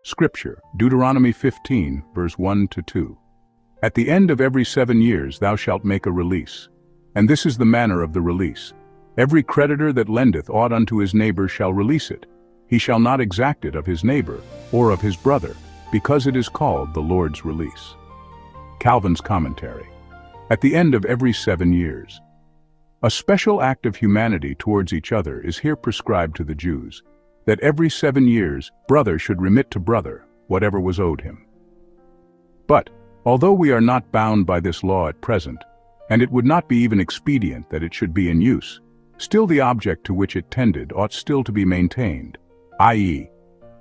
Scripture, Deuteronomy 15, verse 1-2. At the end of every 7 years thou shalt make a release. And this is the manner of the release. Every creditor that lendeth aught unto his neighbor shall release it. He shall not exact it of his neighbor, or of his brother, because it is called the Lord's release. Calvin's commentary. At the end of every 7 years. A special act of humanity towards each other is here prescribed to the Jews, that every 7 years brother should remit to brother whatever was owed him. But, although we are not bound by this law at present, and it would not be even expedient that it should be in use, still the object to which it tended ought still to be maintained, i.e.,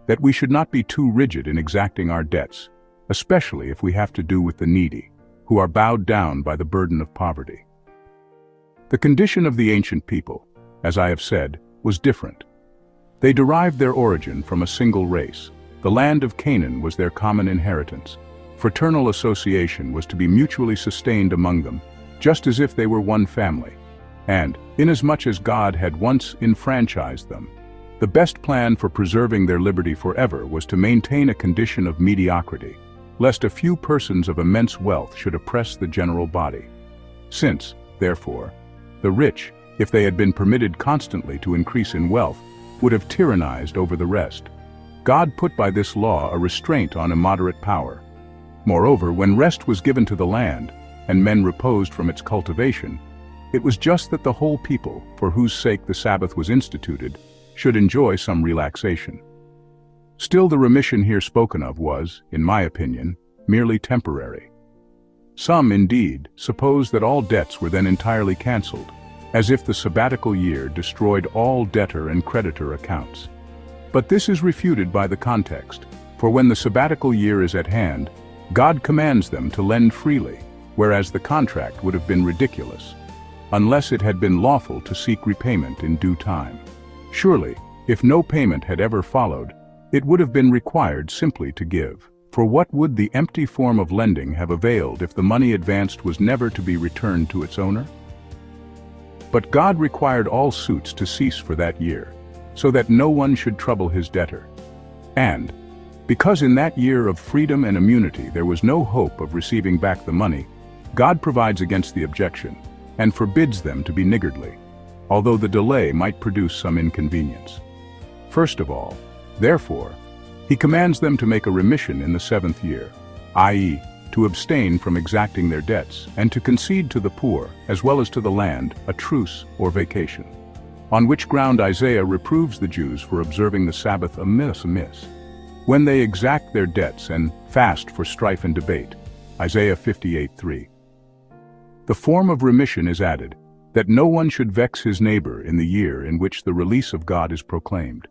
that we should not be too rigid in exacting our debts, especially if we have to do with the needy, who are bowed down by the burden of poverty. The condition of the ancient people, as I have said, was different. They derived their origin from a single race. The land of Canaan was their common inheritance. Fraternal association was to be mutually sustained among them, just as if they were one family. And, inasmuch as God had once enfranchised them, the best plan for preserving their liberty forever was to maintain a condition of mediocrity, lest a few persons of immense wealth should oppress the general body. Since, therefore, the rich, if they had been permitted constantly to increase in wealth, would have tyrannized over the rest, God put by this law a restraint on immoderate power. Moreover, when rest was given to the land, and men reposed from its cultivation, it was just that the whole people, for whose sake the Sabbath was instituted, should enjoy some relaxation. Still, the remission here spoken of was, in my opinion, merely temporary. Some, indeed, suppose that all debts were then entirely cancelled, as if the sabbatical year destroyed all debtor and creditor accounts. But this is refuted by the context, for when the sabbatical year is at hand, God commands them to lend freely, whereas the contract would have been ridiculous, unless it had been lawful to seek repayment in due time. Surely, if no payment had ever followed, it would have been required simply to give. For what would the empty form of lending have availed if the money advanced was never to be returned to its owner? But God required all suits to cease for that year, so that no one should trouble his debtor. And, because in that year of freedom and immunity there was no hope of receiving back the money, God provides against the objection, and forbids them to be niggardly, although the delay might produce some inconvenience. First of all, therefore, he commands them to make a remission in the 7th year, i.e., to abstain from exacting their debts, and to concede to the poor, as well as to the land, a truce or vacation. On which ground Isaiah reproves the Jews for observing the Sabbath amiss, when they exact their debts and fast for strife and debate. Isaiah 58:3. The form of remission is added, that no one should vex his neighbor in the year in which the release of God is proclaimed.